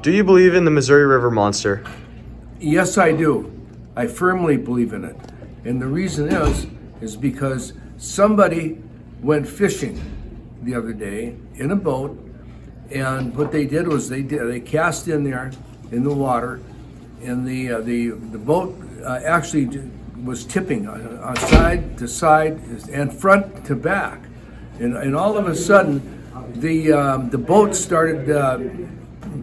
Do you believe in the Missouri River Monster? Yes, I do. I firmly believe in it. And the reason is because somebody went fishing the other day in a boat, and what they did was they cast in there in the water, and the boat actually was tipping on side to side and front to back, and all of a sudden the boat started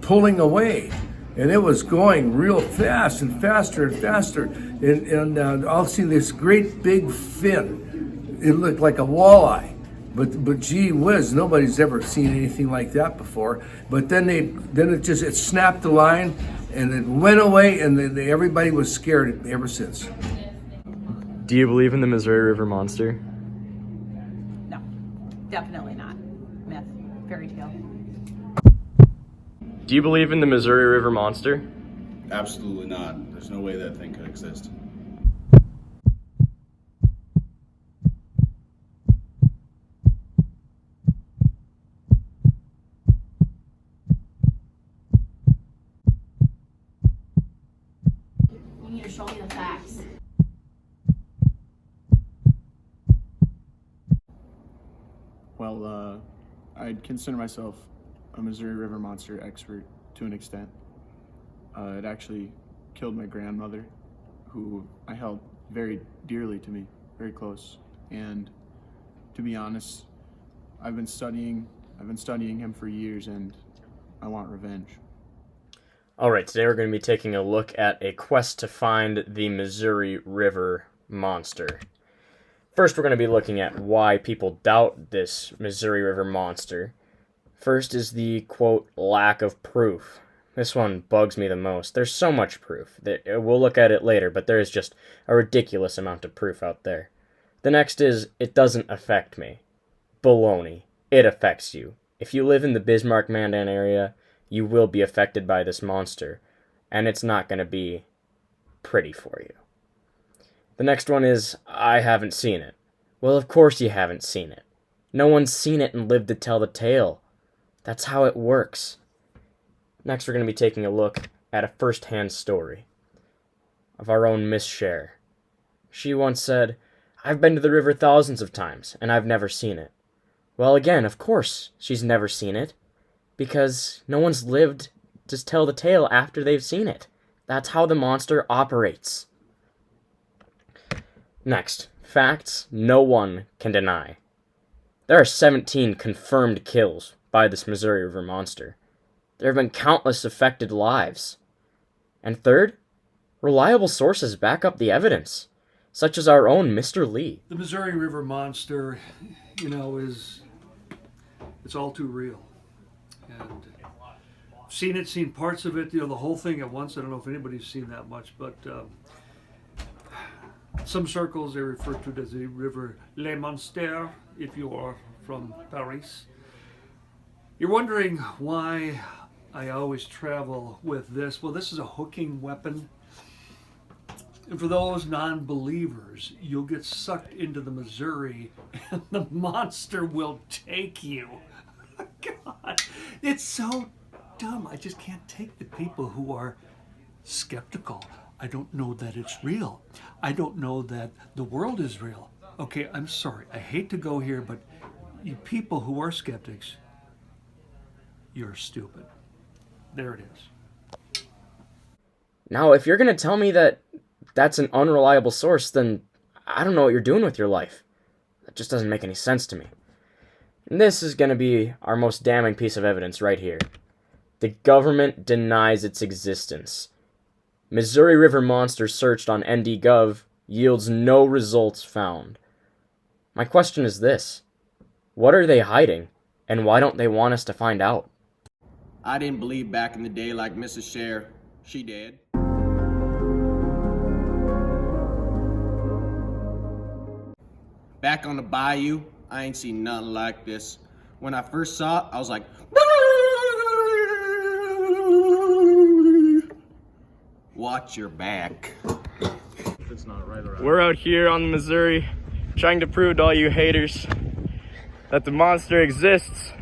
pulling away, and it was going real fast and faster and faster, and I'll see this great big fin. It looked like a walleye. But gee whiz, nobody's ever seen anything like that before. But then it snapped the line, and it went away, and then everybody was scared ever since. Do you believe in the Missouri River Monster? No, definitely not. Myth, fairy tale. Do you believe in the Missouri River Monster? Absolutely not. There's no way that thing could exist. You need to show me the facts. Well, I'd consider myself a Missouri River Monster expert to an extent. It actually killed my grandmother, who I held very dearly to me, very close. And to be honest, I've been studying him for years, and I want revenge. Alright, today we're going to be taking a look at a quest to find the Missouri River Monster. First, we're going to be looking at why people doubt this Missouri River Monster. First is the, quote, lack of proof. This one bugs me the most. There's so much proof. We'll look at it later, but there is just a ridiculous amount of proof out there. The next is, it doesn't affect me. Baloney. It affects you. If you live in the Bismarck-Mandan area, you will be affected by this monster, and it's not going to be pretty for you. The next one is, I haven't seen it. Well, of course you haven't seen it. No one's seen it and lived to tell the tale. That's how it works. Next, we're going to be taking a look at a first-hand story of our own Miss Cher. She once said, I've been to the river thousands of times, and I've never seen it. Well, again, of course she's never seen it, because no one's lived to tell the tale after they've seen it. That's how the monster operates. Next, facts no one can deny. There are 17 confirmed kills by this Missouri River Monster. There have been countless affected lives. And third, reliable sources back up the evidence, such as our own Mr. Lee. The Missouri River Monster, it's all too real. And seen parts of it, the whole thing at once. I don't know if anybody's seen that much, but some circles they refer to it as the River Le Monster, if you are from Paris. You're wondering why I always travel with this. Well, this is a hooking weapon. And for those non-believers, you'll get sucked into the Missouri and the monster will take you. God, it's so dumb. I just can't take the people who are skeptical. I don't know that it's real. I don't know that the world is real. Okay, I'm sorry. I hate to go here, but you people who are skeptics, you're stupid. There it is. Now, if you're going to tell me that that's an unreliable source, then I don't know what you're doing with your life. That just doesn't make any sense to me. And this is going to be our most damning piece of evidence right here. The government denies its existence. Missouri River Monster searched on ND.gov yields no results found. My question is this. What are they hiding, and why don't they want us to find out? I didn't believe back in the day like Mrs. Cher. She did. Back on the bayou, I ain't seen nothing like this. When I first saw it, I was like, watch your back. We're out here on the Missouri trying to prove to all you haters that the monster exists.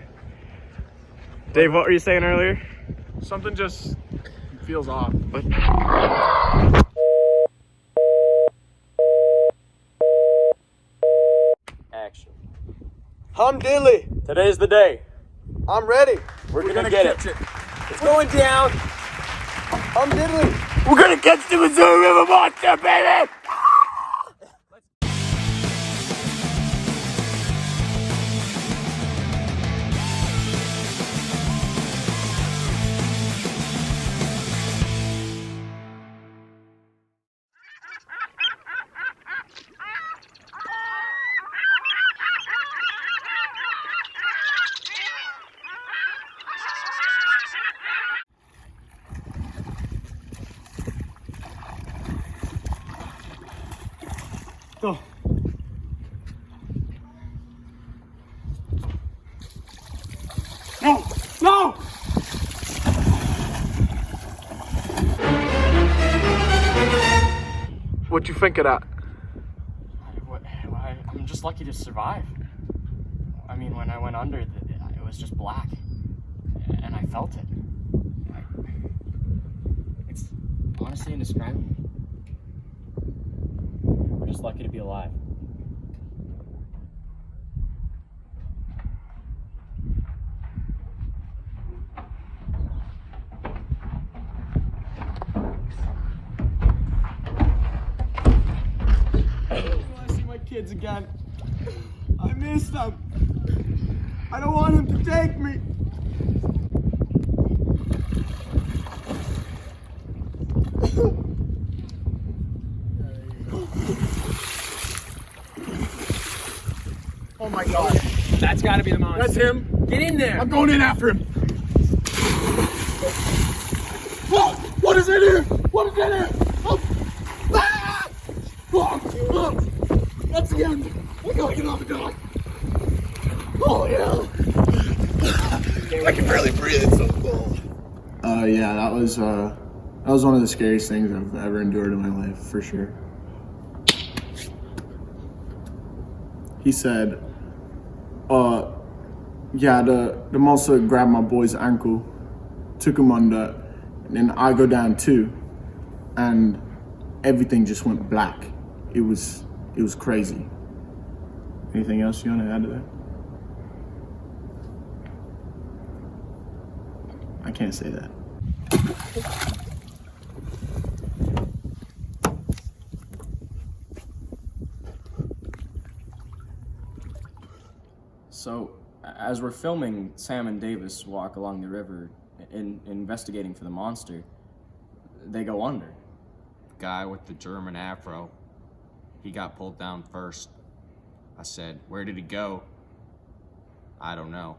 Dave, what were you saying earlier? Something just feels off. But Action. Hum Diddley, Today's the day. I'm ready. We're gonna get it. It's going down. Hum Diddley. We're gonna catch the Missouri River Monster, baby! no, no! What'd you think of that? I'm just lucky to survive. I mean, when I went under, it was just black. And I felt it. It's honestly indescribable. We're just lucky to be alive. I want to see my kids again. I miss them. I don't want him to take me. Oh my God. That's got to be the monster. That's him. Get in there. I'm going in after him. Whoa! What is in here? What is in here? Oh. Ah! Oh. Oh. That's the end. I gotta get off the dock. Oh yeah. I can barely breathe. It's so cold. Yeah, that was one of the scariest things I've ever endured in my life, for sure. He said, yeah, the monster grabbed my boy's ankle, took him under, and then I go down too, and everything just went black. It was crazy. Anything else you want to add to that? I can't say that. So, as we're filming Sam and Davis walk along the river, investigating for the monster, they go under. Guy with the German afro. He got pulled down first. I said, where did he go? I don't know.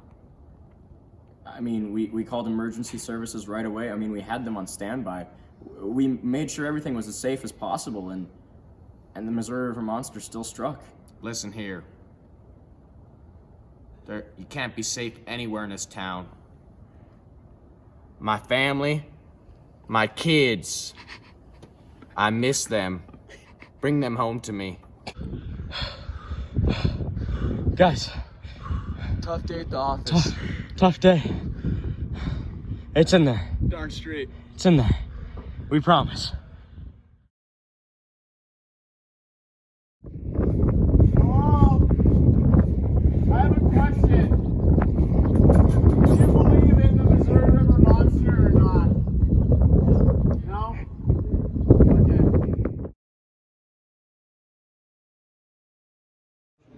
I mean, we called emergency services right away. I mean, we had them on standby. We made sure everything was as safe as possible, and the Missouri River Monster still struck. Listen here. You can't be safe anywhere in this town. My family, my kids, I miss them. Bring them home to me. Guys, Tough day at the office. tough day. It's in there. Darn straight. It's in there. We promise. Hello? I have a question. Do you believe in the Missouri River Monster or not? No? Okay.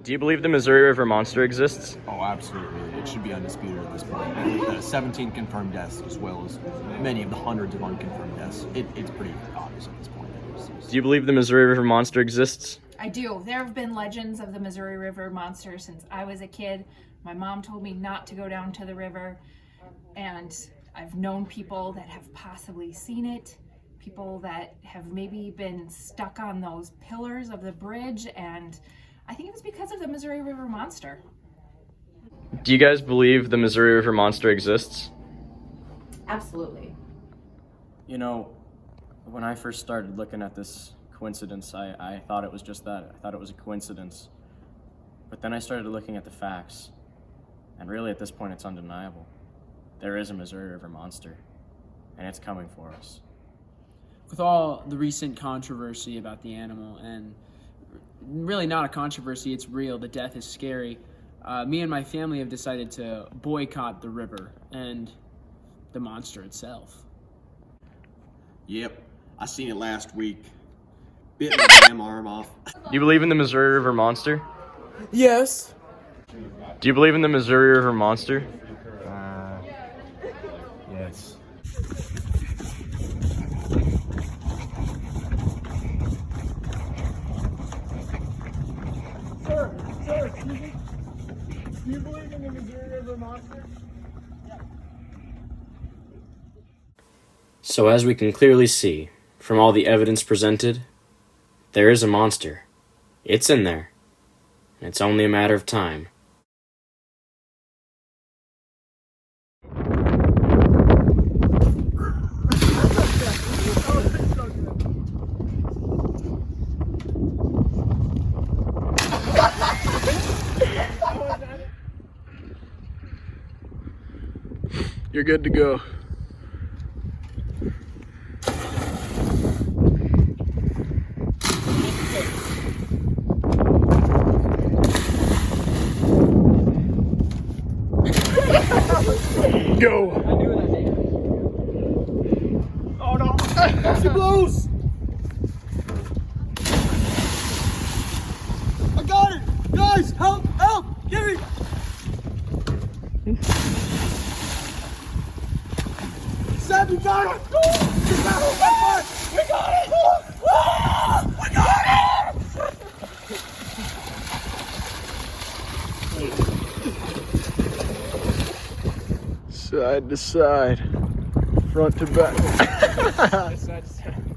Do you believe the Missouri River Monster exists? Oh, absolutely. It should be undisputed at this point. 17 confirmed deaths, as well as many of the hundreds of unconfirmed deaths. It's pretty obvious at this point. Do you believe the Missouri River Monster exists? I do. There have been legends of the Missouri River Monster since I was a kid. My mom told me not to go down to the river, and I've known people that have possibly seen it, people that have maybe been stuck on those pillars of the bridge, and I think it was because of the Missouri River Monster. Do you guys believe the Missouri River Monster exists? Absolutely. You know, when I first started looking at this coincidence, I thought it was just that. I thought it was a coincidence. But then I started looking at the facts, and really at this point it's undeniable. There is a Missouri River Monster. and it's coming for us. With all the recent controversy about the animal, and really not a controversy, it's real, the death is scary, me and my family have decided to boycott the river and the monster itself. Yep, I seen it last week. Bit my damn arm off. Do you believe in the Missouri River Monster? Yes. Do you believe in the Missouri River Monster? Yes. Sir, excuse me. Do you believe in the Missouri River Monster? So as we can clearly see, from all the evidence presented, there is a monster. It's in there. And it's only a matter of time. You're good to go. Go! Oh no! She blows! I got it! Guys, help! Help! Give me! Sam, you got it! We got it! We got it! We got it! Side to side, front to back. Side to side.